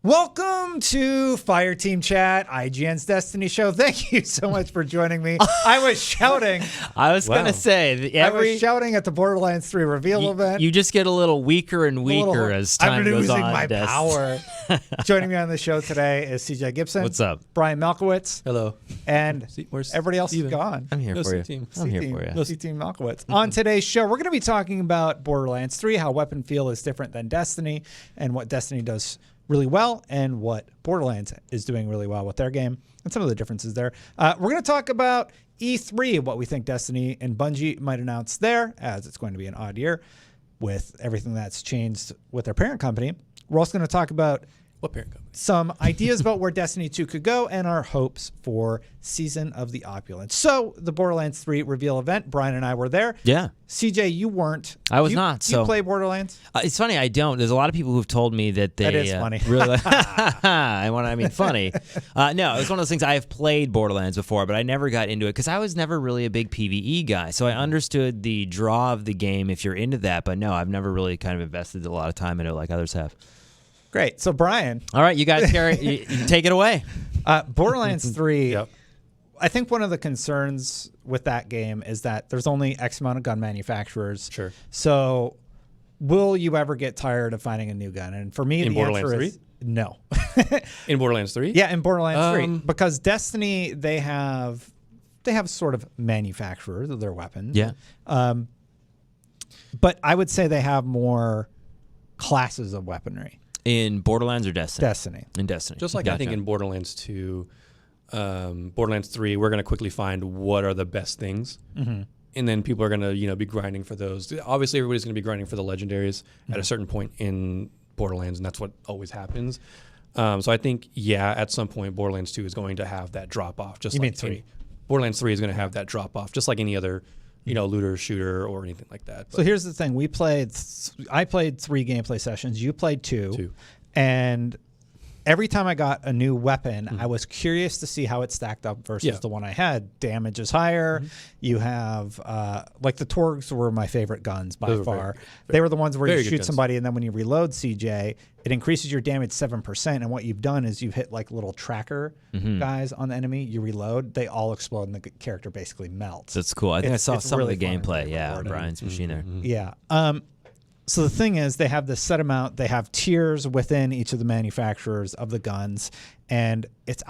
Welcome to FireteamChat, IGN's Destiny show. Thank you so much for joining me. I was shouting. I was going to say. I was shouting at the Borderlands 3 reveal event. You just get a little weaker and weaker as time goes on. I'm losing my power. Joining me on the show today is CJ Gibson. What's up? Brian Malkowitz. Hello. And everybody else is gone. I'm here for you. I'm here for you. C-Team Malkowitz. On today's show, we're going to be talking about Borderlands 3, how weapon feel is different than Destiny, and what Destiny does really well and what Borderlands is doing really well with their game and some of the differences there. We're going to talk about E3, what we think Destiny and Bungie might announce there, as it's going to be an odd year with everything that's changed with their parent company. We're also going to talk about what parent company? Some ideas about where Destiny 2 could go and our hopes for Season of the Opulence. So the Borderlands 3 reveal event, Brian and I were there. Yeah. CJ, you weren't. I was not. Do you play Borderlands? It's funny, I don't. There's a lot of people who've told me that they... That is funny. Really, I mean funny. No, it's one of those things. I have played Borderlands before, but I never got into it because I was never really a big PvE guy. So I understood the draw of the game if you're into that, but no, I've never really kind of invested a lot of time in it like others have. Great. So, Brian. All right, you guys you take it away. Borderlands 3, Yep. I think one of the concerns with that game is that there's only X amount of gun manufacturers. Sure. So, will you ever get tired of finding a new gun? And for me, the answer is no. In Borderlands 3? Yeah, in Borderlands 3. Because Destiny, they have sort of manufacturers of their weapons. Yeah. But I would say they have more classes of weaponry. In Borderlands or Destiny? Destiny. In Destiny. Just like I think in Borderlands 2, Borderlands 3, we're going to quickly find what are the best things. Mm-hmm. And then people are going to, be grinding for those. Obviously, everybody's going to be grinding for the legendaries at a certain point in Borderlands, and that's what always happens. So I think, at some point, Borderlands 2 is going to have that drop-off. Just like 3. Borderlands 3 is going to have that drop-off, just like any other looter, shooter, or anything like that. So here's the thing. I played 3 gameplay sessions. You played 2. And every time I got a new weapon, I was curious to see how it stacked up versus the one I had. Damage is higher. You have, like the Torgs were my favorite guns by far. They were the ones where you shoot somebody, and then when you reload, CJ, it increases your damage 7%. And what you've done is you've hit like little tracker guys on the enemy. You reload, they all explode, and the character basically melts. That's cool. I think I saw some really of the gameplay, on Brian's machine there. Yeah. So the thing is, they have this set amount. They have tiers within each of the manufacturers of the guns, and it's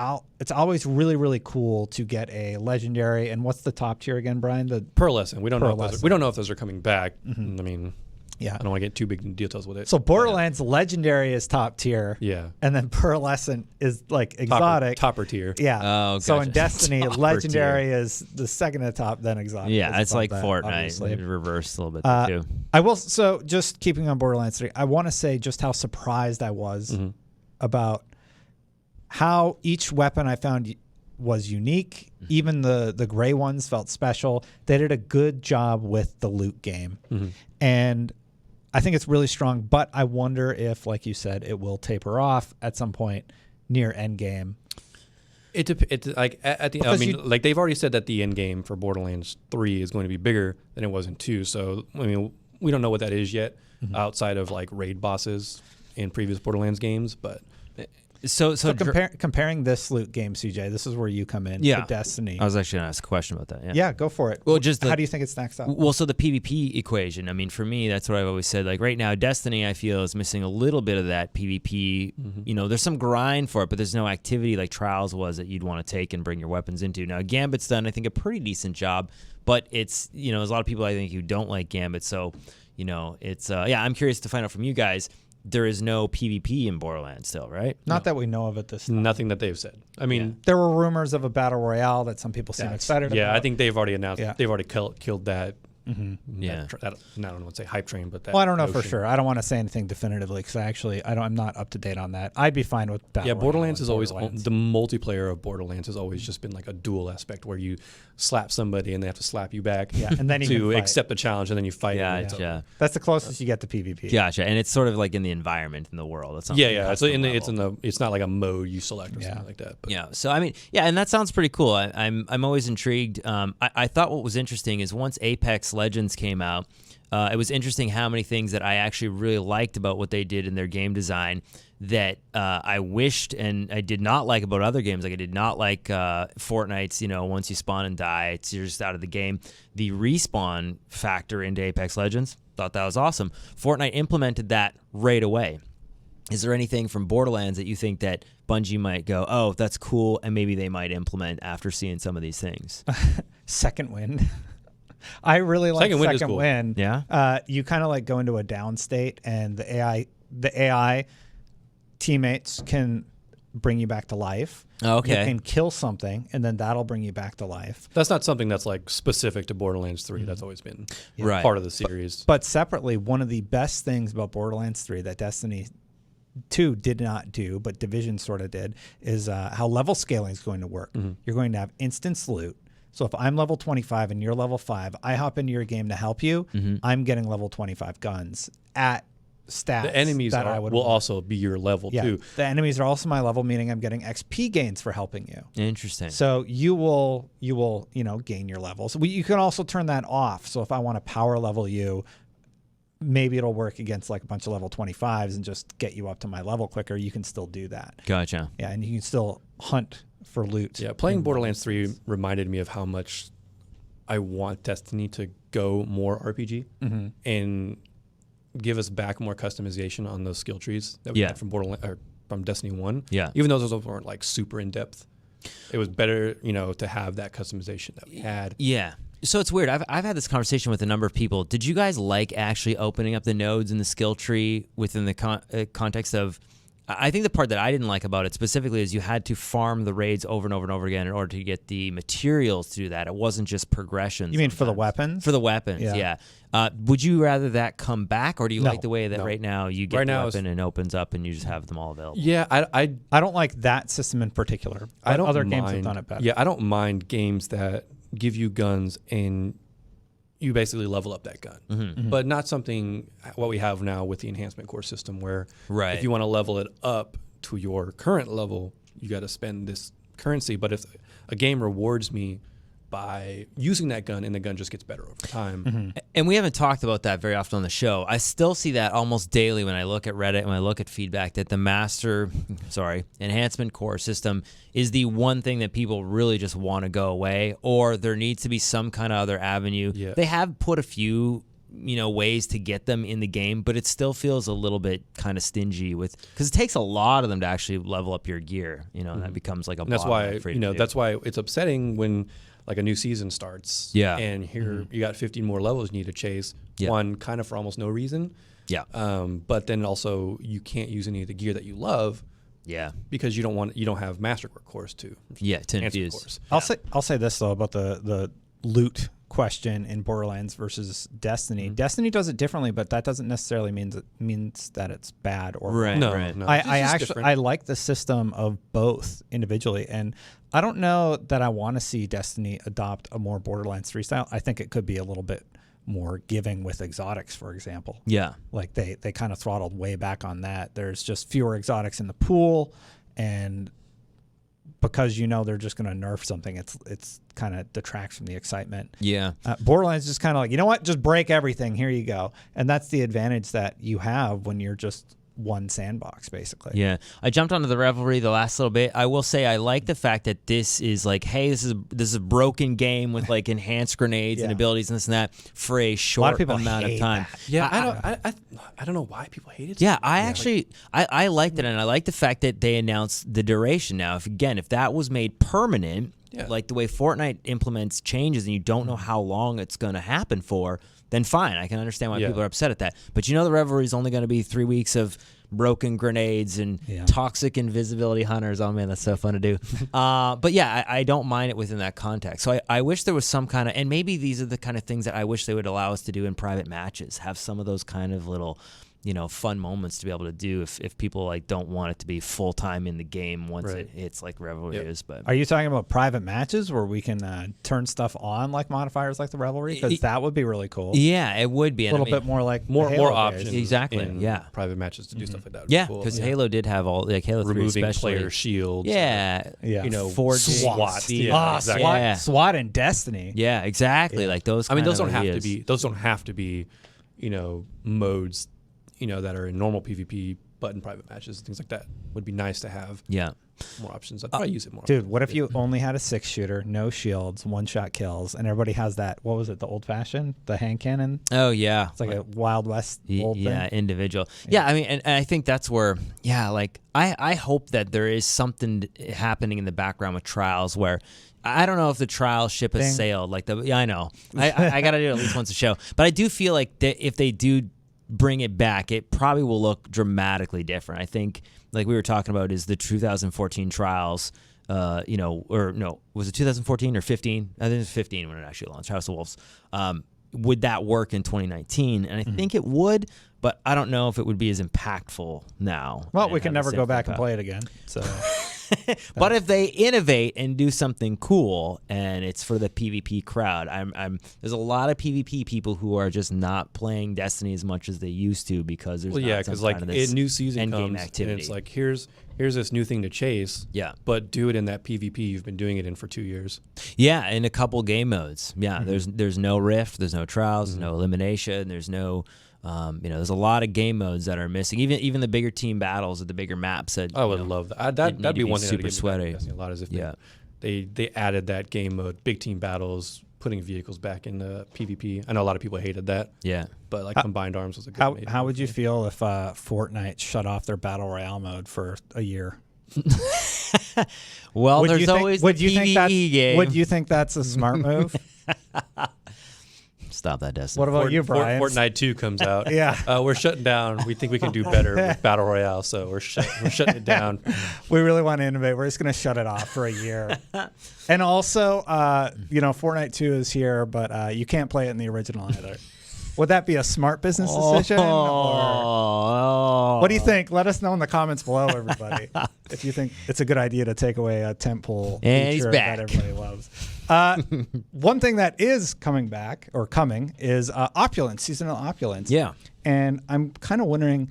always really, really cool to get a legendary. And what's the top tier again, Brian? The Pearlescent. We don't know if those are coming back. I mean, yeah, I don't want to get too big in details with it. So Borderlands legendary is top tier. Yeah. And then Pearlescent is like exotic. Topper tier. Yeah. Oh, gotcha. So in Destiny, legendary is the second to top, then exotic. Yeah, it's like Fortnite. Reversed a little bit too. I will. So just keeping on Borderlands 3, I want to say just how surprised I was about how each weapon I found was unique. Even the gray ones felt special. They did a good job with the loot game. And I think it's really strong, but I wonder if, like you said, it will taper off at some point near end game. Like at the like they've already said that the end game for Borderlands 3 is going to be bigger than it was in 2. So I mean, we don't know what that is yet, outside of like raid bosses in previous Borderlands games, but. So comparing this loot game, CJ, this is where you come in. Yeah, to Destiny. I was actually going to ask a question about that. Yeah, go for it. Well, how do you think it stacks up? Well, so the PvP equation. I mean, for me, that's what I've always said. Like right now, Destiny, I feel is missing a little bit of that PvP. There's some grind for it, but there's no activity like Trials was that you'd want to take and bring your weapons into. Now, Gambit's done, I think, a pretty decent job, but it's there's a lot of people I think who don't like Gambit. So, it's I'm curious to find out from you guys. There is no PvP in Borderlands still, right? Not that we know of at this time. Nothing that they've said. I mean, there were rumors of a battle royale that some people seem excited about. Yeah, I think they've already announced. Yeah. They've already killed that. Yeah. I don't know what to say, hype train, but that. Well, I don't know for sure. I don't want to say anything definitively because I'm not up to date on that. I'd be fine with battle royale. Borderlands is always the multiplayer of Borderlands has always just been like a dual aspect where you slap somebody and they have to slap you back. Yeah, and then to accept the challenge and then you fight. Yeah. That's the closest you get to PvP. Gotcha, and it's sort of like in the environment in the world. It's not it's not like a mode you select or something like that. But. Yeah. So I mean, and that sounds pretty cool. I'm always intrigued. I thought what was interesting is once Apex Legends came out, it was interesting how many things that I actually really liked about what they did in their game design that I wished and I did not like about other games. Like I did not like Fortnite's, once you spawn and die, you're just out of the game. The respawn factor into Apex Legends, thought that was awesome. Fortnite implemented that right away. Is there anything from Borderlands that you think that Bungie might go, oh, that's cool, and maybe they might implement after seeing some of these things? Second wind. I really like second wind. Yeah. You kind of like go into a down state, and the AI teammates can bring you back to life. Okay. You can kill something, and then that'll bring you back to life. That's not something that's like specific to Borderlands 3. That's always been part of the series. But separately, one of the best things about Borderlands 3 that Destiny 2 did not do, but Division sort of did, is how level scaling is going to work. You're going to have instance loot. So if I'm level 25 and you're level 5, I hop into your game to help you. I'm getting level 25 guns at stats. The enemies that will also be your level too. The enemies are also my level, meaning I'm getting XP gains for helping you. Interesting. So you will gain your levels. You can also turn that off. So if I want to power level you, maybe it'll work against like a bunch of level 25s and just get you up to my level quicker. You can still do that. Gotcha. Yeah, and you can still hunt for loot. Yeah, playing Borderlands 3 reminded me of how much I want Destiny to go more RPG and give us back more customization on those skill trees that we had from from Destiny 1. Yeah. Even though those weren't like super in depth, it was better, to have that customization that we had. Yeah. So it's weird. I've had this conversation with a number of people. Did you guys like actually opening up the nodes in the skill tree within the context of? I think the part that I didn't like about it specifically is you had to farm the raids over and over and over again in order to get the materials to do that. It wasn't just progression. You mean for the weapons? For the weapons, yeah. Would you rather that come back, or do you like the way that right now you get the weapon and opens up and you just have them all available? Yeah, I don't like that system in particular. Other games have done it better. Yeah, I don't mind games that give you guns and you basically level up that gun, but not something what we have now with the enhancement core system where if you want to level it up to your current level, you got to spend this currency. But if a game rewards me by using that gun and the gun just gets better over time. And we haven't talked about that very often on the show. I still see that almost daily when I look at Reddit and when I look at feedback that the enhancement core system is the one thing that people really just want to go away, or there needs to be some kind of other avenue. Yeah. They have put a few ways to get them in the game, but it still feels a little bit kind of stingy because it takes a lot of them to actually level up your gear. And that becomes like a. And that's why that's why it's upsetting when like a new season starts. Yeah. And here you got 15 more levels you need to chase. Yeah. One kind of for almost no reason. Yeah. But then also you can't use any of the gear that you love. Yeah. Because you don't have Master cores to. Yeah. To infuse. I'll say this though about the loot question in Borderlands versus Destiny. Destiny does it differently, but that doesn't necessarily means that it's bad or right. No, right. No. I like the system of both individually, and I don't know that I want to see Destiny adopt a more Borderlands 3 style. I think it could be a little bit more giving with exotics, for example. Yeah. Like they kind of throttled way back on that. There's just fewer exotics in the pool, and because they're just going to nerf something, it's kind of detracts from the excitement. Yeah. Borderlands is just kind of like, you know what, just break everything. Here you go. And that's the advantage that you have when you're just one sandbox, basically. Yeah. I jumped onto the Revelry the last little bit. I will say I like the fact that this is like, hey, this is a broken game with like enhanced grenades and abilities and this and that for a short amount of time. That. Yeah, I don't know why people hate it. Yeah, I liked it, and I like the fact that they announced the duration now. If that was made permanent, like the way Fortnite implements changes and you don't know how long it's going to happen for, then fine. I can understand why people are upset at that. But the Revelry is only going to be 3 weeks of broken grenades and toxic invisibility hunters. Oh, man, that's so fun to do. But yeah, I don't mind it within that context. So I wish there was some kind of, and maybe these are the kind of things that I wish they would allow us to do in private matches, have some of those kind of little fun moments to be able to do if people like don't want it to be full time in the game once it hits like Revelry is. But are you talking about private matches where we can turn stuff on like modifiers like the Revelry? Because that would be really cool. Yeah, it would be a little bit more like more options. Exactly. Private matches to do stuff like that. Yeah, because Halo did have all like Halo 3 removing especially player shields. Yeah. Forging SWAT. exactly. SWAT in Destiny. Yeah, exactly. Like those. Those don't have to be. Those don't have to be. Modes. That are in normal PvP, button private matches, things like that would be nice to have. Yeah. More options. I'd probably use it more. Dude, what if you only had a 6-shooter, no shields, one-shot kills, and everybody has that, what was it, the old-fashioned, the hand cannon? Oh, yeah. It's like a Wild West old thing. Yeah, individual. Yeah, I mean, and I think that's where, like, I hope that there is something happening in the background with Trials where, I don't know if the Trials ship has sailed. Like, I know. I got to do it at least once a show. But I do feel like if they do bring it back, it probably will look dramatically different. I think, like we were talking about, is the 2014 Trials, or no, was it 2014 or 15? I think it was 15 when it actually launched, House of Wolves. Would that work in 2019? And I think it would, but I don't know if it would be as impactful now. Well, we can never go back and play it again. So, but if they innovate and do something cool, and it's for the PvP crowd, there's a lot of PvP people who are just not playing Destiny as much as they used to because there's because like a new season comes activity. And it's like here's this new thing to chase. Yeah, but do it in that PvP you've been doing it in for 2 years. Yeah, in a couple game modes. Yeah, there's no Rift, there's no Trials, there's no Elimination, there's no. There's a lot of game modes that are missing. Even the bigger team battles at the bigger maps. I would love that. That'd be one thing super sweaty. A lot is if they added that game mode, big team battles, putting vehicles back in the PvP. I know a lot of people hated that. Yeah, but like Combined Arms was a good. How would you feel if Fortnite shut off their battle royale mode for a year? Well, there's always the PvE game. Would you think that's a smart move? Stop that, Destiny. What about you, Brian? Fortnite 2 comes out. Yeah. We're shutting down. We think we can do better with Battle Royale, so we're shutting it down. We really want to innovate. We're just going to shut it off for a year. And also, Fortnite 2 is here, but you can't play it in the original either. Would that be a smart business decision? Or what do you think? Let us know in the comments below, everybody, if you think it's a good idea to take away a tentpole feature that everybody loves. One thing that is coming is Opulence, seasonal Opulence. Yeah. And I'm kind of wondering,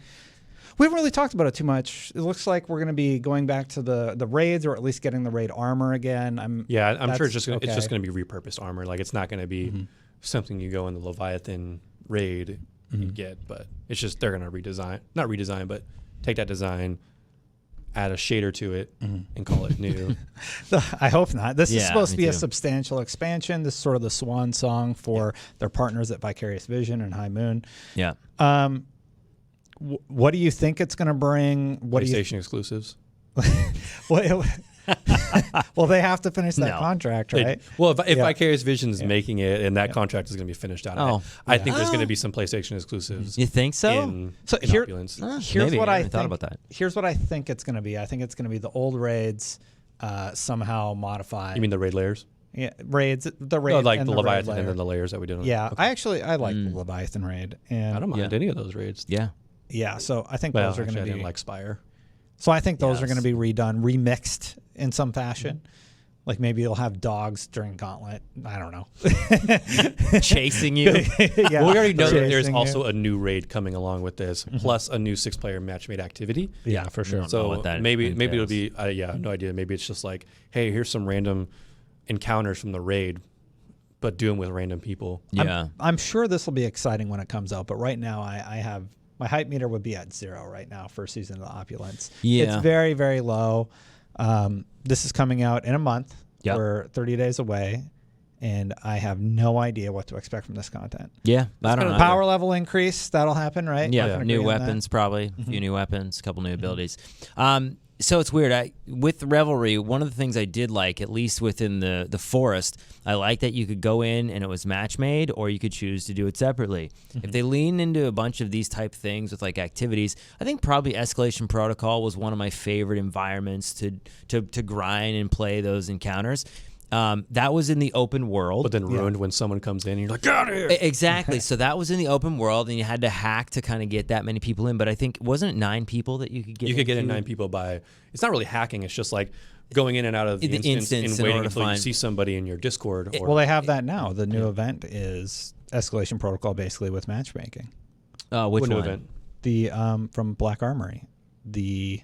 we haven't really talked about it too much. It looks like we're going to be going back to the raids, or at least getting the raid armor again. I'm sure it's just going to be repurposed armor. Like, it's not going to be something you go in the Leviathan raid and get, but it's just they're going to not redesign, but take that design, add a shader to it, and call it new. I hope not. This is supposed to be a substantial expansion. This is sort of the swan song for their partners at Vicarious Vision and High Moon. Yeah. What do you think it's going to bring? PlayStation exclusives. Well, they have to finish that contract, right? If Vicarious Vision is making it, and that contract is going to be finished out, I think there's going to be some PlayStation exclusives. You think so? Here's what I thought about that. Here's what I think it's going to be. I think it's going to be the old raids somehow modified. You mean the raid layers? Yeah, raids. The raid, like the Leviathan, and then the layers that we did. I like the Leviathan raid, and I don't mind any of those raids. Yeah. So I think those are going to be. I didn't like Spire. So I think those are going to be redone, remixed in some fashion. Like maybe you'll have dogs during Gauntlet. I don't know. Chasing you. Well, we already know that there's also a new raid coming along with this, plus a new 6-player match-made activity. Yeah, for sure. So maybe it'll be, no idea. Maybe it's just like, hey, here's some random encounters from the raid, but do them with random people. Yeah. I'm sure this will be exciting when it comes out, but right now I have... My hype meter would be at 0 right now for Season of the Opulence. Yeah. It's very, very low. This is coming out in a month. Yep. We're 30 days away, and I have no idea what to expect from this content. Yeah, I don't know. Power level increase, that'll happen, right? Yeah, new weapons probably, a few new weapons, a couple new abilities. So it's weird. With Revelry, one of the things I did like, at least within the forest, I like that you could go in and it was match made, or you could choose to do it separately. If they lean into a bunch of these type things with like activities, I think probably Escalation Protocol was one of my favorite environments to grind and play those encounters. That was in the open world. But then ruined when someone comes in and you're like, get out of here. Exactly. So that was in the open world, and you had to hack to kind of get that many people in. But I think, wasn't it 9 people that you could get in? You could get in 9 people by, it's not really hacking. It's just like going in and out of the instance and waiting until you see somebody in your Discord. Well, they have that now. The new event is Escalation Protocol, basically, with matchmaking. Which new one? event? The from Black Armory, the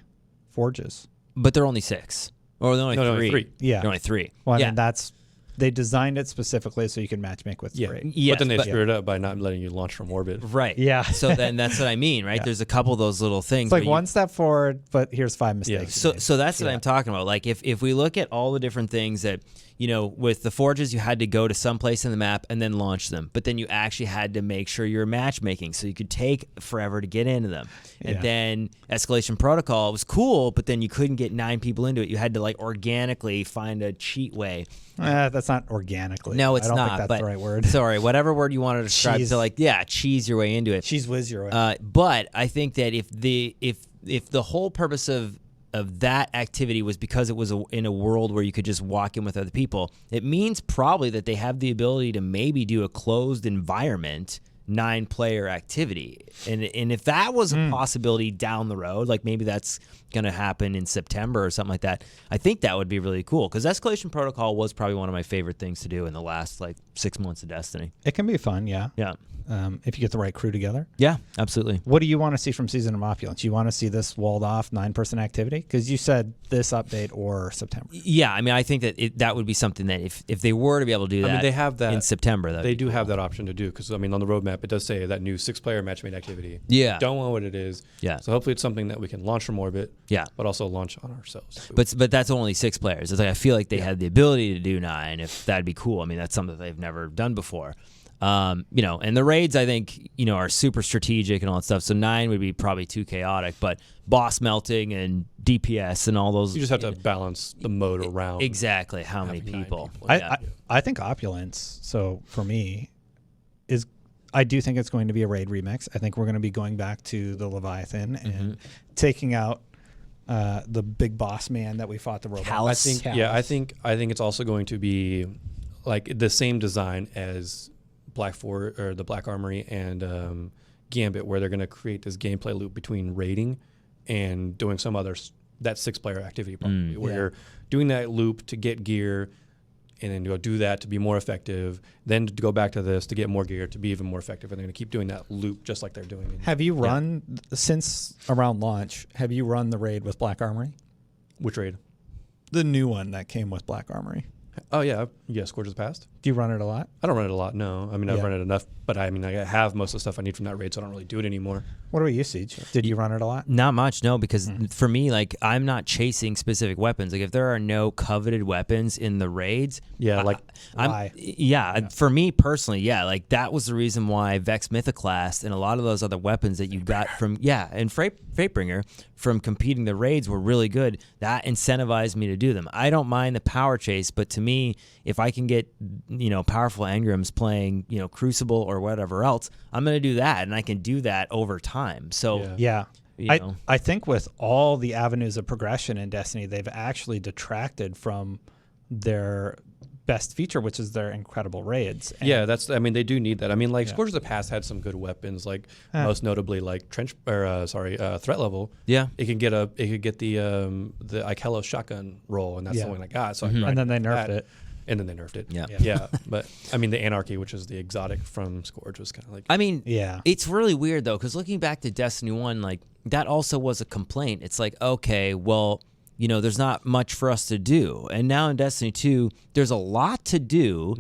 Forges. But they're only 6. Or they're only 3. Yeah. They're only 3. Well, I mean, that's they designed it specifically so you can matchmake with raid. Yes, but then they screwed it up by not letting you launch from orbit. Right. Yeah. So then that's what I mean, right? There's a couple of those little things. It's like one step forward, but here's 5 mistakes. So that's what I'm talking about. Like if we look at all the different things that, with the forges, you had to go to some place in the map and then launch them. But then you actually had to make sure you're matchmaking, so you could take forever to get into them. And then Escalation Protocol was cool, but then you couldn't get 9 people into it. You had to like organically find a cheat way. That's not organically. No, it's I don't not. think that's the right word. Sorry, whatever word you want to describe. So like, cheese your way into it. Cheese whiz your way. But I think that if the whole purpose of that activity was because it was in a world where you could just walk in with other people, it means probably that they have the ability to maybe do a closed environment 9-player activity. And if that was a possibility down the road, like maybe that's going to happen in September or something like that, I think that would be really cool, because Escalation Protocol was probably one of my favorite things to do in the last like 6 months of Destiny. It can be fun, yeah. Yeah. If you get the right crew together. Yeah, absolutely. What do you want to see from Season of Opulence? You want to see this walled off 9-person activity? Because you said this update or September. Yeah, I mean, I think that that would be something that if they were to be able to do that, they have that in September. They do have that option to do, because I mean, on the roadmap it does say that new 6-player matchmade activity. Yeah. Don't know what it is. Yeah. So hopefully it's something that we can launch from orbit. Yeah. But also launch on ourselves. But that's only 6 players. It's like I feel like they had the ability to do 9. If that'd be cool. I mean, that's something that they've never done before. And the raids, I think, are super strategic and all that stuff. So 9 would be probably too chaotic, but boss melting and DPS and all those. You just have to balance the mode around. Exactly. How many people? I think Opulence, so for me, I do think it's going to be a raid remix. I think we're going to be going back to the Leviathan and taking out the big boss man that we fought the robot. I think it's also going to be like the same design as the Black Armory and Gambit, where they're going to create this gameplay loop between raiding and doing some other that 6-player activity, probably, where you're doing that loop to get gear, and then go do that to be more effective, then to go back to this to get more gear to be even more effective, and they're going to keep doing that loop just like they're doing. Have you run since around launch? Have you run the raid with Black Armory? Which raid? The new one that came with Black Armory. Oh yeah, Scourge of the Past. Do you run it a lot? I don't run it a lot. No, I mean I've run it enough, but I mean I have most of the stuff I need from that raid, so I don't really do it anymore. What about you, Siege? Did you run it a lot? Not much, no, because for me, like, I'm not chasing specific weapons. Like, if there are no coveted weapons in the raids, for me personally, like that was the reason why Vex Mythoclast and a lot of those other weapons that you got from and Fatebringer from competing the raids were really good. That incentivized me to do them. I don't mind the power chase, but to me, if I can get powerful engrams playing Crucible or whatever else, I'm going to do that, and I can do that over time. So I think with all the avenues of progression in Destiny, they've actually detracted from their best feature, which is their incredible raids. And they do need that. I mean, like Scourge of the Past had some good weapons, like most notably like threat level. Yeah, it could get the Ikelo shotgun roll, and that's the one I got. So and then they nerfed it. And then they nerfed it. Yeah. But I mean, the Anarchy, which is the exotic from Scourge, was kind of like. I mean, it's really weird though, because looking back to Destiny 1, like that also was a complaint. It's like, okay, well, there's not much for us to do, and now in Destiny 2, there's a lot to do.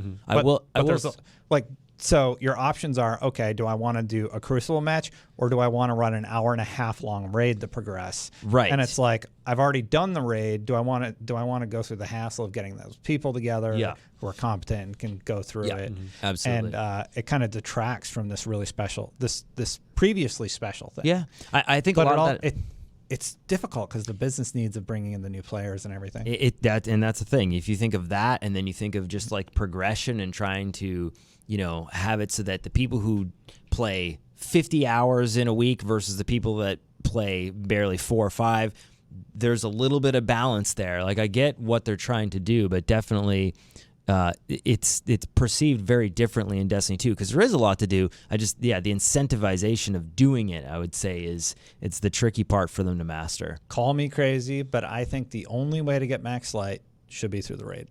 So your options are, okay, do I want to do a Crucible match, or do I want to run an 1.5-hour long raid to progress? Right. And it's like, I've already done the raid. Do I want to go through the hassle of getting those people together who are competent and can go through it? Absolutely. And it kind of detracts from this really special, this previously special thing. Yeah. I think but a lot of that... It's difficult because the business needs of bringing in the new players and everything. And that's the thing. If you think of that, and then you think of just like progression and trying to, have it so that the people who play 50 hours in a week versus the people that play barely 4 or 5, there's a little bit of balance there. Like, I get what they're trying to do, but definitely it's perceived very differently in Destiny 2, because there is a lot to do. The incentivization of doing it, I would say, it's the tricky part for them to master. Call me crazy, but I think the only way to get max light should be through the raid.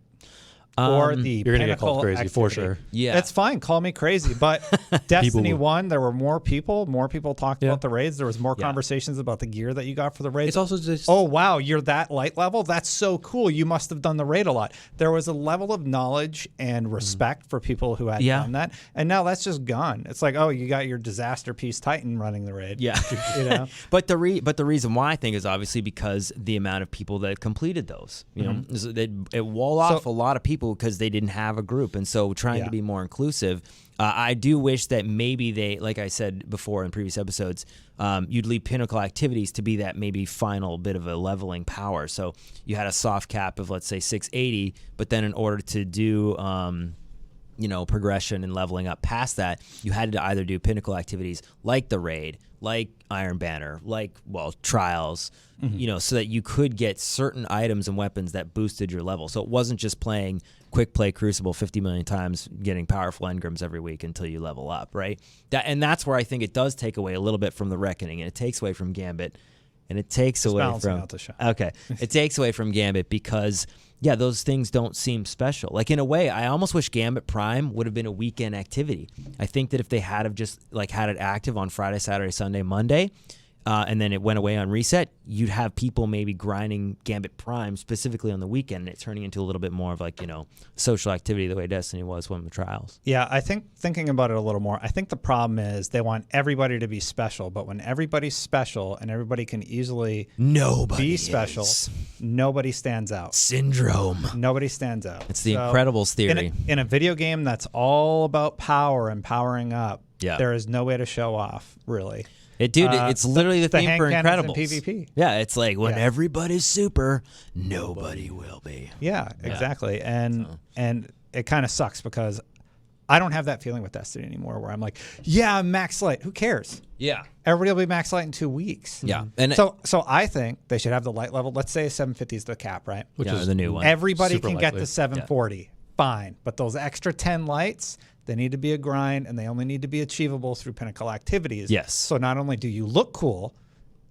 or the You're gonna get pinnacle called crazy activity. for sure. Yeah. That's fine. Call me crazy. But Destiny People- 1, there were more people. More people talked about the raids. There was more Yeah. conversations about the gear that you got for the raids. It's also just Oh, wow, you're that light level? That's so cool. You must have done the raid a lot. There was a level of knowledge and respect for people who had done that. And now that's just gone. It's like, oh, you got your disaster piece Titan running the raid. Yeah. You know? But the reason why I think is obviously because the amount of people that completed those. You know, it wall off a lot of people because they didn't have a group, and so trying to be more inclusive. I do wish that maybe they, like I said before in previous episodes, you'd leave pinnacle activities to be that maybe final bit of a leveling power. So you had a soft cap of, let's say, 680, but then in order to do progression and leveling up past that, you had to either do pinnacle activities like the raid, like Iron Banner, like, trials, so that you could get certain items and weapons that boosted your level. So it wasn't just playing quick play Crucible 50 million times, getting powerful engrams every week until you level up, right? And that's where I think it does take away a little bit from the Reckoning, and it takes away from Gambit, and it takes away from... out the show. Okay. It takes away from Gambit because... yeah, those things don't seem special. Like, in a way, I almost wish Gambit Prime would have been a weekend activity. I think that if they had have just had it active on Friday, Saturday, Sunday, Monday, and then it went away on reset, you'd have people maybe grinding Gambit Prime specifically on the weekend, and it turning into a little bit more of social activity the way Destiny was when the trials. Yeah, I think thinking about it a little more, I think the problem is they want everybody to be special, but when everybody's special and everybody can easily be special, nobody stands out. Syndrome. Nobody stands out. It's the Incredibles theory. In a video game that's all about power and powering up, Yeah. there is no way to show off, really. It's literally the theme hand for cannons Incredibles. in PvP. Yeah, it's like when everybody's super, nobody will be. Yeah, exactly. And it kind of sucks because I don't have that feeling with Destiny anymore where I'm like, yeah, I'm max light. Who cares? Yeah. Everybody will be max light in 2 weeks. Yeah. And so I think they should have the light level. Let's say 750 is the cap, right? which is the new one. Everybody super can get likely. to 740. Fine. But those extra 10 lights, they need to be a grind, and they only need to be achievable through pinnacle activities. Yes. So not only do you look cool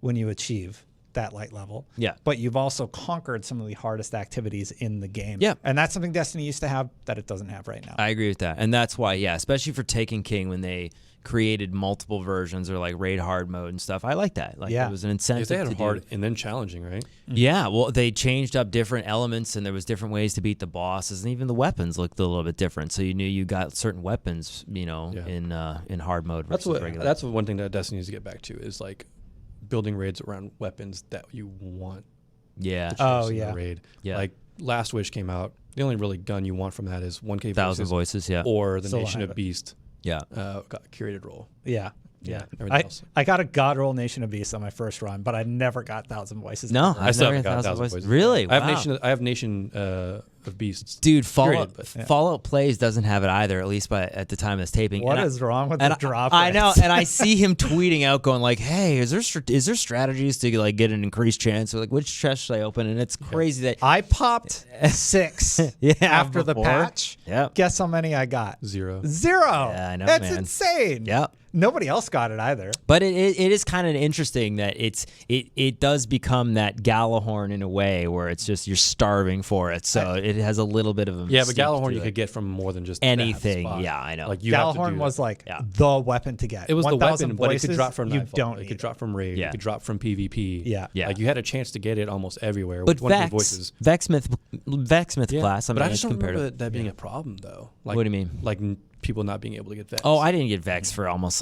when you achieve that light level, but you've also conquered some of the hardest activities in the game. Yeah. And that's something Destiny used to have that it doesn't have right now. I agree with that. And that's why, especially for Taken King when they created multiple versions or raid hard mode and stuff. I like that. It was an incentive if they had to hard do. and then challenging, right? Yeah, well, they changed up different elements, and there was different ways to beat the bosses, and even the weapons looked a little bit different. So you knew you got certain weapons, in hard mode versus regular. That's one thing that Destiny needs to get back to is building raids around weapons that you want. Yeah. To choose in the raid. Yeah. Like Last Wish came out. The only really gun you want from that is 1K 1,000 voices. Yeah. or the Still Nation have of it. Beast. Yeah. Got curated role. Yeah. Everything else. I got a God roll Nation of Beasts on my first run, but I never got 1,000 voices. No, I still haven't never got 1,000 voices. voices. Really? I have Wow. Nation of Beasts. Dude, Curated, Fallout Plays doesn't have it either, at least at the time of this taping. What is wrong with the drop I know, rates? and I see him tweeting out, going "Hey, is there strategies to get an increased chance? Or which chest should I open?" And it's crazy that I popped 6 after the before. patch. Yep. Guess how many I got? 0. 0. Yeah, I know, That's man. insane. Yep. Nobody else got it either. But it is kind of interesting that it does become that Galahorn in a way where it's just you're starving for it. So it has a little bit of a Yeah, but mystique Galahorn to you it. could get from more than just Anything, that spot. yeah, I know. Like you have to Galahorn do was that. the weapon to get. It was the 1,000 weapon, but it could voices, drop from you Nightfall. don't It need could drop from raid. Yeah. It could drop from PvP. Yeah. Yeah. Like you had a chance to get it almost everywhere. But with 1K voices. Vexmith class. I mean, but I just don't compared remember to, that being a problem though. Like, What do you mean? Like people not being able to get Vex. Oh, I didn't get Vex for almost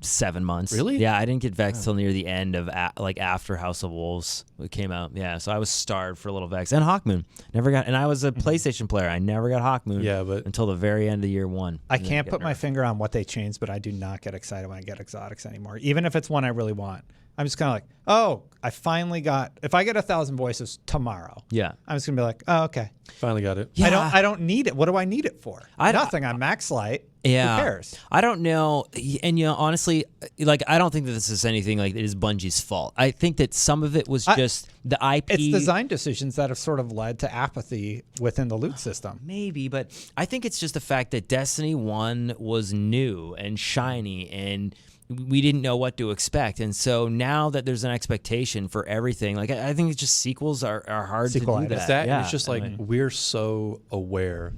7 months. Really? Yeah, I didn't get Vex till near the end of after House of Wolves came out. Yeah, so I was starved for a little Vex and Hawkmoon. Never got, and I was a PlayStation player. I never got Hawkmoon. Yeah, but until the very end of year 1. I can't put my finger on what they changed, but I do not get excited when I get exotics anymore, even if it's one I really want. I'm just kind of like, oh, I finally got. If I get 1,000 voices tomorrow, Yeah. I'm just gonna be like, oh, okay. finally got it. Yeah. I don't need it. What do I need it for? Nothing. I'm max light. Yeah. Who cares? I don't know. And, honestly, I don't think that this is anything it is Bungie's fault. I think that some of it was just the IP. It's design decisions that have sort of led to apathy within the loot system. Maybe, but I think it's just the fact that Destiny 1 was new and shiny and we didn't know what to expect. And so now that there's an expectation for everything, like I think it's just sequels are hard to do It's that. and it's just like we're so aware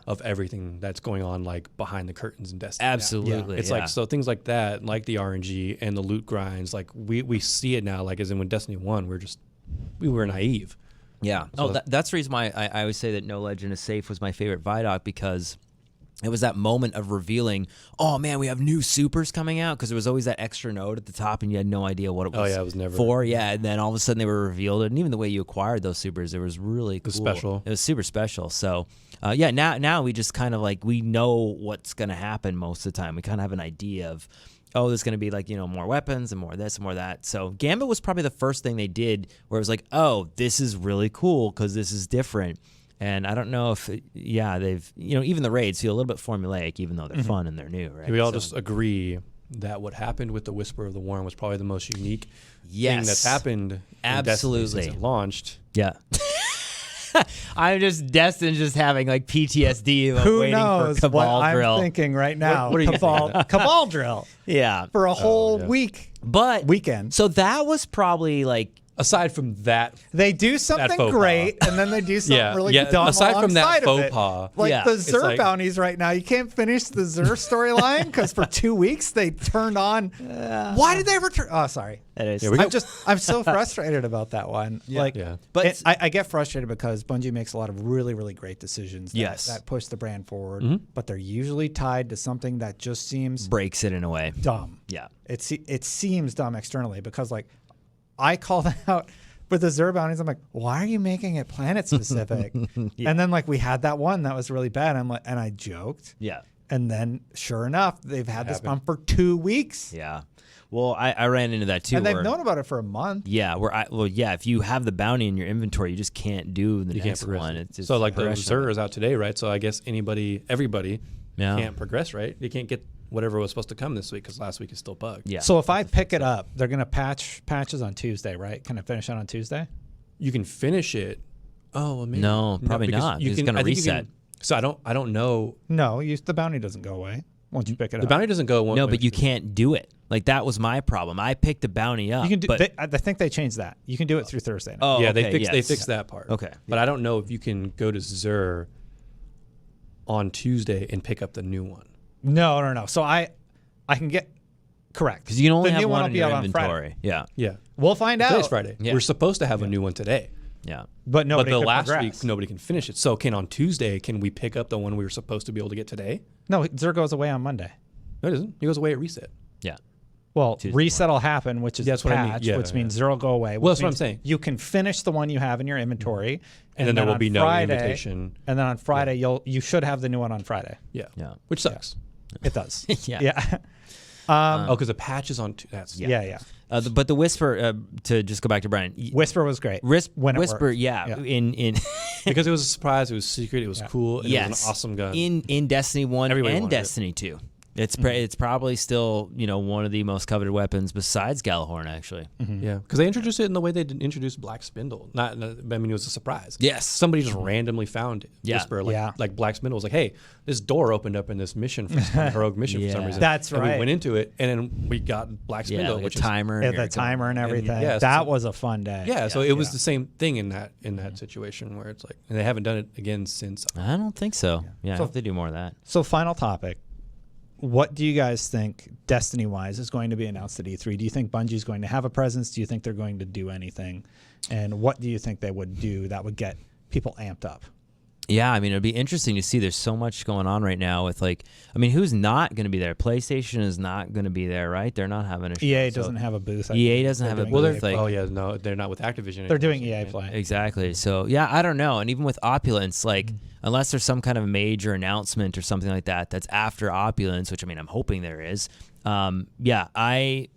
of everything that's going on, like behind the curtains in Destiny. Absolutely. It's like, so things like that, like the RNG and the loot grinds, like we see it now, like as in when Destiny 1, we were naive. Yeah. So That's the reason why I always say that No Legend is Safe was my favorite Vidoc, because it was that moment of revealing, oh man, we have new supers coming out, because there was always that extra node at the top and you had no idea what it was, it was never for. Yeah, and then all of a sudden they were revealed, and even the way you acquired those supers, it was really cool. It was special. It was super special. So now we just kind of like, we know what's going to happen most of the time. We kind of have an idea of, oh, there's going to be like, more weapons and more this and more that. So Gambit was probably the first thing they did where it was like, oh, this is really cool because this is different. And I don't know if, they've, even the raids feel a little bit formulaic, even though they're fun and they're new, right? We all just agree that what happened with the Whisper of the Worm was probably the most unique thing that's happened in Destiny since it launched. Yeah. I'm just destined just having like PTSD of Who waiting knows for Cabal what Drill. I'm thinking right now. What are you Cabal Drill. Yeah. For a whole weekend. So that was probably like, aside from that, they do something great, and then they do something really dumb. Aside from that faux it. pas, like the Xur bounties right now, you can't finish the Xur storyline because for 2 weeks they turned on. Why did they ever turn? Oh, sorry. It is. I'm so frustrated about that one. But I get frustrated because Bungie makes a lot of really, really great decisions that push the brand forward, but they're usually tied to something that just seems breaks it in a way. Dumb. Yeah. It seems dumb externally because like I call that out with the Xur bounties. I'm like, why are you making it planet specific? And then like we had that one that was really bad. I'm like, and I joked. Yeah. And then sure enough, they've had this one for 2 weeks. Yeah. Well, I ran into that too. And they've known about it for a month. Yeah. If you have the bounty in your inventory, you just can't do the next one. It's just so like the Xur is out today, right? So I guess everybody can't progress, right? They can't get whatever was supposed to come this week because last week is still bugged. Yeah. So if I pick it up, they're going to patches on Tuesday, right? Can I finish it on Tuesday? You can finish it. Oh, well, maybe. No, probably not. It's going to reset. So I don't know. No, the bounty doesn't go away once you pick it up. The bounty doesn't go. No, but you can't do it. Like that was my problem. I picked the bounty up. You can do. I think they changed that. You can do it through Thursday now. Oh, yeah, okay, they fixed that part. Okay, but I don't know if you can go to Xur on Tuesday and pick up the new one. No. So I can get correct because you can only the have new one will in be your out inventory. On Friday. Yeah. We'll find out. Today's Friday. Yeah. We're supposed to have a new one today. Yeah. But nobody. But the last week nobody can finish it. So on Tuesday can we pick up the one we were supposed to be able to get today? No, Xur goes away on Monday. No, it doesn't. He goes away at reset. Yeah. Well, reset will happen, which is patch, what I mean. which means Xur will go away. Well, that's what I'm saying. You can finish the one you have in your inventory, and then there will be no invitation. And then on Friday, you should have the new one on Friday. Yeah. Which sucks. It does. Yeah. Because the patch is on. That's yeah. But the Whisper, to just go back to Brian. Whisper was great. Whisper, in because it was a surprise. It was secret. It was cool. And it was an awesome gun. In Destiny 1 and Destiny 2. It's probably still one of the most coveted weapons besides Gjallarhorn actually. Yeah, because they introduced it in the way they introduced Black Spindle. It was a surprise. Yes, somebody just randomly found Whisper like Black Spindle was like, hey, this door opened up in this mission for some heroic mission for some reason. That's right. And we went into it, and then we got Black Spindle, which timer, the timer and everything. That was a fun day. Yeah, so it was the same thing in that situation where it's like, and they haven't done it again since. I don't think so. Yeah, I hope they do more of that. So final topic. What do you guys think, Destiny-wise, is going to be announced at E3? Do you think Bungie's going to have a presence? Do you think they're going to do anything? And what do you think they would do that would get people amped up? Yeah, I mean, it'd be interesting to see. There's so much going on right now with who's not going to be there? PlayStation is not going to be there, right? They're not having a show. EA doesn't have a booth. EA doesn't have a booth. No, they're not with Activision. They're doing EA Play. Exactly. So, yeah, I don't know. And even with Opulence, unless there's some kind of major announcement or something like that that's after Opulence, which, I mean, I'm hoping there is. I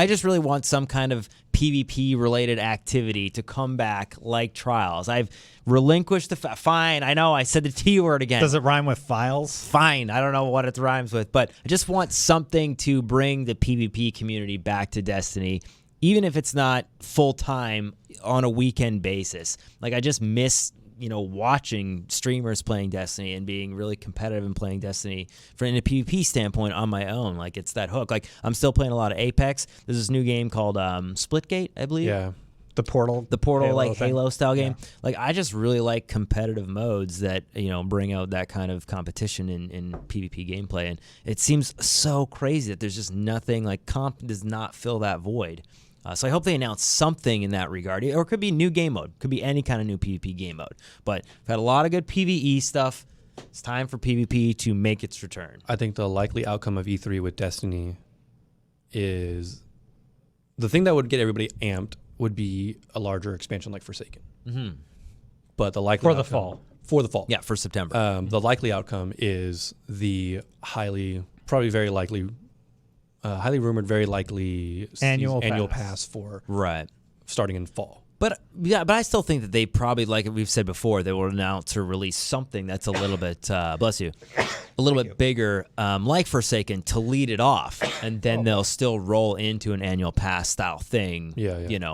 just really want some kind of PvP-related activity to come back like Trials. I've relinquished fine, I know, I said the T word again. Does it rhyme with files? Fine, I don't know what it rhymes with, but I just want something to bring the PvP community back to Destiny, even if it's not full-time on a weekend basis. I just miss watching streamers playing Destiny and being really competitive and playing Destiny in a PvP standpoint on my own. Like, it's that hook. Like, I'm still playing a lot of Apex. There's this new game called Splitgate, I believe. Yeah. The Portal Halo style game. Like, I just really like competitive modes that bring out that kind of competition in PvP gameplay, and it seems so crazy that there's just nothing like comp does not fill that void. So I hope they announce something in that regard, or it could be new game mode, could be any kind of new PvP game mode. But we've had a lot of good PvE stuff. It's time for PvP to make its return. I think the likely outcome of E3 with Destiny is the thing that would get everybody amped would be a larger expansion like Forsaken. Mm-hmm. But the likely for the fall. Yeah, for September. The likely outcome is the highly rumored, very likely annual pass for starting in fall. But I still think that they probably, like we've said before, they will announce or release something that's a little bit, bless you, a little bit bigger, like Forsaken, to lead it off, and then they'll still roll into an annual pass style thing,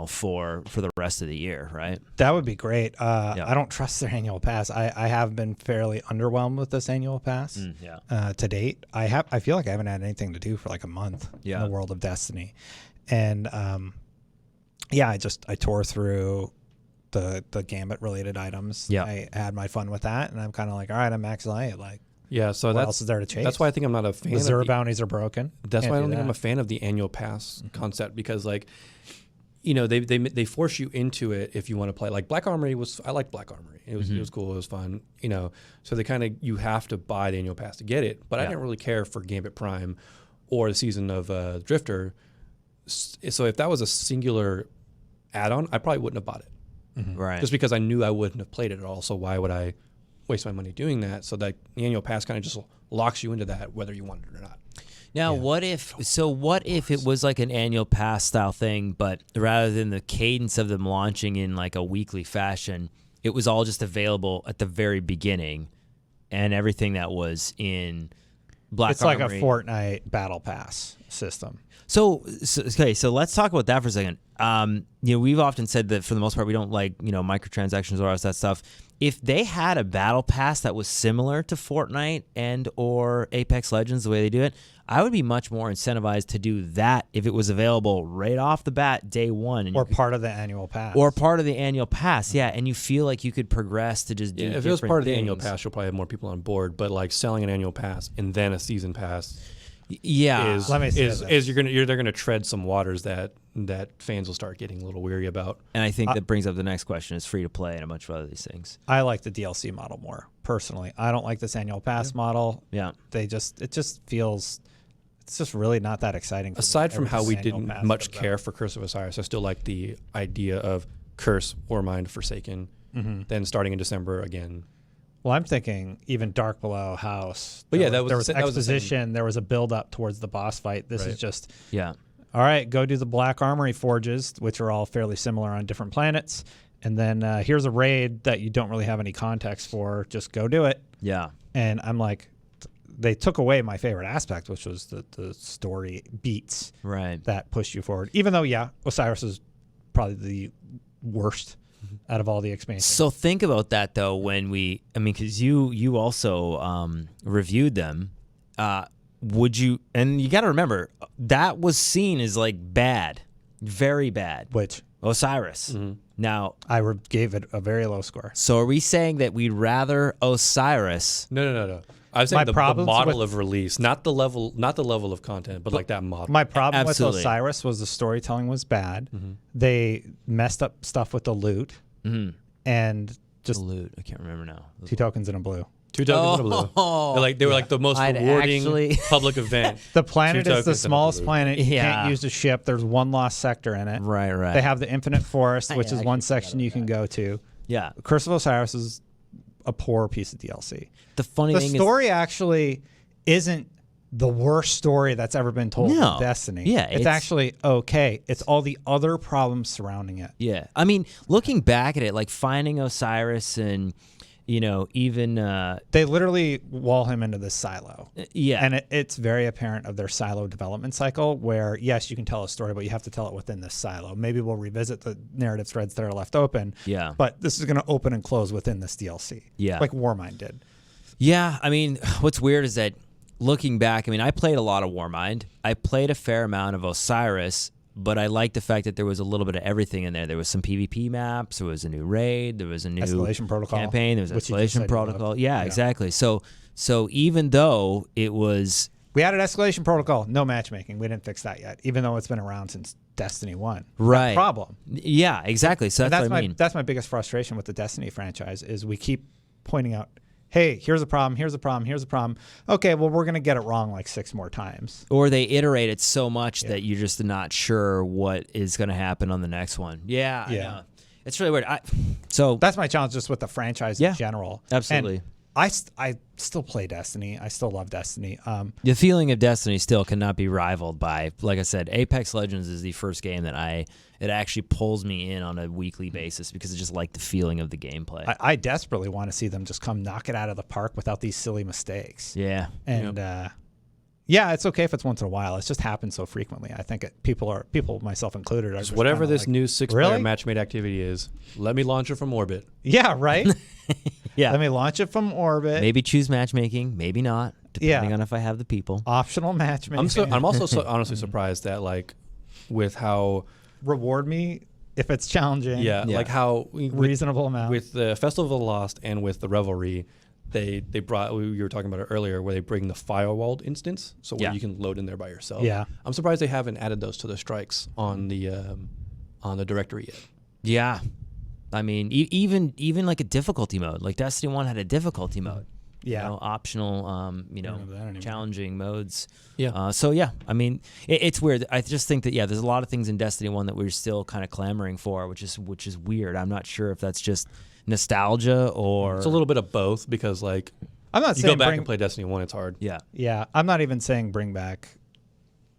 for the rest of the year, right? That would be great. I don't trust their annual pass. I have been fairly underwhelmed with this annual pass to date. I feel like I haven't had anything to do for like a month in the world of Destiny, and I tore through the Gambit related items. Yeah, I had my fun with that, and I'm kind of like, all right, I'm max light. Like, so what else is there to chase? That's why I think I'm not a fan. The Zero bounties are broken. That's why I don't think I'm a fan of the annual pass concept, because they force you into it if you want to play. Like Black Armory I liked Black Armory. It was cool. It was fun. So they you have to buy the annual pass to get it. But I didn't really care for Gambit Prime or the season of Drifter. So if that was a singular add-on, I probably wouldn't have bought it. Right. Just because I knew I wouldn't have played it at all. So why would I waste my money doing that? So that the annual pass kind of just locks you into that, whether you want it or not. Now, what if it was like an annual pass style thing, but rather than the cadence of them launching in like a weekly fashion, it was all just available at the very beginning, and everything that was in Black Armory. It's like a Fortnite battle pass system. So let's talk about that for a second. We've often said that for the most part we don't like microtransactions or all that stuff. If they had a battle pass that was similar to Fortnite and or Apex Legends the way they do it, I would be much more incentivized to do that if it was available right off the bat, day one. And or part of the annual pass. Yeah. And you feel like you could progress to just do if it was part of the annual pass, you'll probably have more people on board. But like selling an annual pass and then a season pass, they're gonna tread some waters that fans will start getting a little weary about. And I think that brings up the next question: is free to play and a bunch of other these things. I like the DLC model more personally. I don't like this annual pass model. Yeah, it just feels. It's just really not that exciting. Aside from how we didn't much care for Curse of Osiris, I still like the idea of Curse, Warmind, Forsaken, then starting in December again. Well, I'm thinking even Dark Below, House. But there was exposition. There was a build up towards the boss fight. This is just all right, go do the Black Armory forges, which are all fairly similar on different planets, and then here's a raid that you don't really have any context for. Just go do it. Yeah, and I'm like. They took away my favorite aspect, which was the story beats that push you forward. Even though, Osiris is probably the worst out of all the expansions. So think about that, though, because you also reviewed them. Would you, and you got to remember, that was seen as like bad, very bad. Which? Osiris. Now, I gave it a very low score. So are we saying that we'd rather Osiris? No. I was saying the model of release, not the level of content, but like that model. My problem with Osiris was the storytelling was bad. They messed up stuff with the loot, and just the loot. I can't remember now. 2 tokens in a blue. 2 tokens in a blue. They were like the most rewarding public event. The planet is the smallest planet. You can't use a ship. There's 1 lost sector in it. Right. They have the Infinite Forest, which is 1 section you can go to. Yeah. Curse of Osiris is a poor piece of DLC. The funny thing is, the story actually isn't the worst story that's ever been told in Destiny. Yeah, it's actually okay. It's all the other problems surrounding it. Yeah. I mean, looking back at it, like finding Osiris and you know, even they literally wall him into this silo. Yeah. And it's very apparent of their silo development cycle where, yes, you can tell a story, but you have to tell it within this silo. Maybe we'll revisit the narrative threads that are left open. Yeah. But this is going to open and close within this DLC. Yeah. Like Warmind did. Yeah. I mean, what's weird is that looking back, I mean, I played a lot of Warmind. I played a fair amount of Osiris, but I liked the fact that there was a little bit of everything in there. There was some PvP maps. There was a new raid. There was a new Escalation protocol campaign. There was Escalation Protocol. Yeah, exactly. So even though it was... We added Escalation Protocol. No matchmaking. We didn't fix that yet, even though it's been around since Destiny 1. Right. No problem. Yeah, exactly. So that's what I mean. That's my biggest frustration with the Destiny franchise is we keep pointing out, hey, here's a problem, here's a problem, here's a problem. Okay, well, we're going to get it wrong like 6 more times. Or they iterate it so much that you're just not sure what is going to happen on the next one. Yeah. I know. It's really weird. So that's my challenge just with the franchise in general. Absolutely. And I still play Destiny. I still love Destiny. The feeling of Destiny still cannot be rivaled by, like I said, Apex Legends is the first game that it actually pulls me in on a weekly basis because I just like the feeling of the gameplay. I desperately want to see them just come knock it out of the park without these silly mistakes. Yeah. And yeah, it's okay if it's once in a while. It's just happened so frequently. I think people, myself included, are just whatever this like, new 6-player matchmade activity is. Let me launch it from orbit. Yeah, right. Yeah. Let me launch it from orbit. Maybe choose matchmaking, maybe not, depending on if I have the people. Optional matchmaking. I'm also honestly surprised that like with how reward me if it's challenging. Yeah. Like how reasonable amount with the Festival of the Lost and with the Revelry. They brought, we were talking about it earlier, where they bring the firewalled instance, so where you can load in there by yourself. Yeah, I'm surprised they haven't added those to the strikes on the directory yet. Yeah, I mean, even like a difficulty mode, like Destiny 1 had a difficulty mode. Yeah, you know, optional, challenging modes. Yeah. So yeah, I mean, it's weird. I just think that there's a lot of things in Destiny 1 that we're still kind of clamoring for, which is weird. I'm not sure if that's just nostalgia or it's a little bit of both because like I'm not you saying go back and play Destiny 1, it's hard. Yeah, I'm not even saying bring back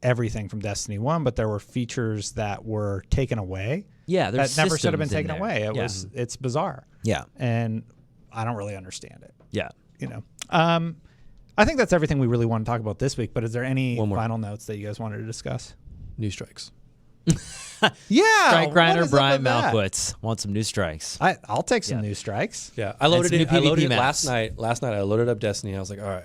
everything from Destiny 1, but there were features that were taken away. Yeah, that never should have been taken away. It's bizarre. Yeah, and I don't really understand it. Yeah, you know. I think that's everything we really want to talk about this week. But is there any final notes that you guys wanted to discuss? New strikes. Yeah, strike grinder Brian Malkowitz wants some new strikes. I'll take some new strikes. Yeah, I loaded it last night. Last night I loaded up Destiny. I was like, all right,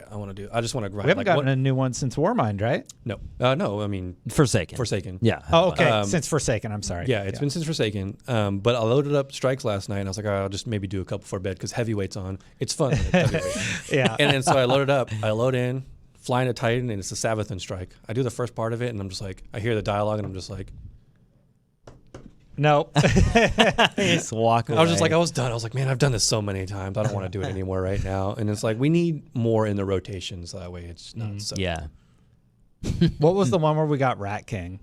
I just want to grind. We haven't gotten a new one since Warmind, right? No, no. I mean, Forsaken. Yeah. Oh, okay. Since Forsaken, I'm sorry. Yeah, it's been since Forsaken. But I loaded up strikes last night, and I was like, all right, I'll just maybe do a couple before bed because heavyweight's on. It's fun. Yeah. And then so I loaded up. I load in, flying a Titan, and it's a Savathun strike. I do the first part of it, and I'm just like, I hear the dialogue, and I'm just like. Nope. Just walk away. I was just like, I was done. I was like, man, I've done this so many times. I don't want to do it anymore right now. And it's like, we need more in the rotations. That way it's not so. Yeah. What was the one where we got Rat King?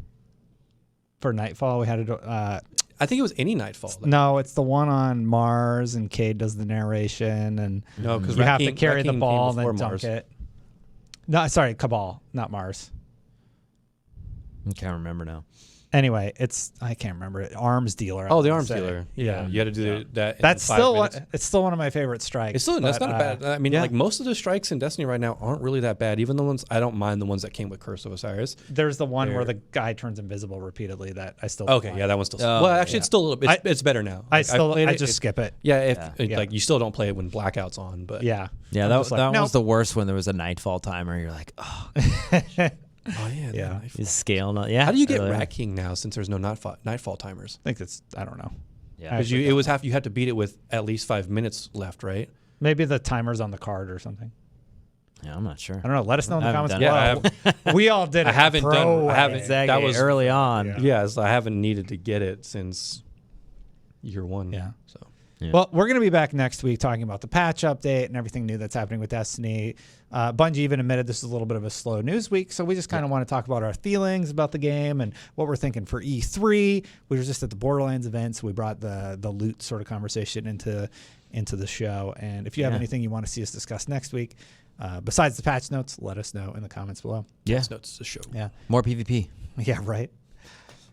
For Nightfall, we had to do... I think it was any Nightfall. No, it's the one on Mars, and Cade does the narration, and no, because you have to carry the ball and then dunk it. No, sorry, Cabal, not Mars. I can't remember now. Anyway, I can't remember it. Arms dealer. Oh, the arms dealer. Yeah, you had to do that. That's still it's still one of my favorite strikes. It's still that's not bad. I mean, like most of the strikes in Destiny right now aren't really that bad. Even the ones I don't mind the ones that came with Curse of Osiris. There's the one where the guy turns invisible repeatedly that I still. Okay, yeah, that one's still. Well, actually, it's still a little bit. It's better now. I just skip it. Yeah, like you still don't play it when Blackout's on, but yeah, that was the worst when there was a Nightfall timer. You're like, oh. Oh yeah. Is scale not? Yeah. How do you get Rat King now since there's no Nightfall timers? I think I don't know. Yeah. Because you had to beat it with at least 5 minutes left, right? Maybe the timer's on the card or something. Yeah, I'm not sure. I don't know. Let us know in the comments below. We all did it. I haven't done. Exactly. That was early on. Yeah, so I haven't needed to get it since year 1. Yeah. So. Yeah. Well, we're going to be back next week talking about the patch update and everything new that's happening with Destiny. Bungie even admitted this is a little bit of a slow news week, so we just kind of want to talk about our feelings about the game and what we're thinking for E3. We were just at the Borderlands event, so we brought the loot sort of conversation into the show. And if you have anything you want to see us discuss next week, besides the patch notes, let us know in the comments below. Yeah. Patch notes, the show. Yeah. More PvP. Yeah, right.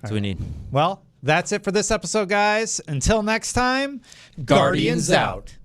That's what we need. Well, that's it for this episode, guys. Until next time, Guardians out.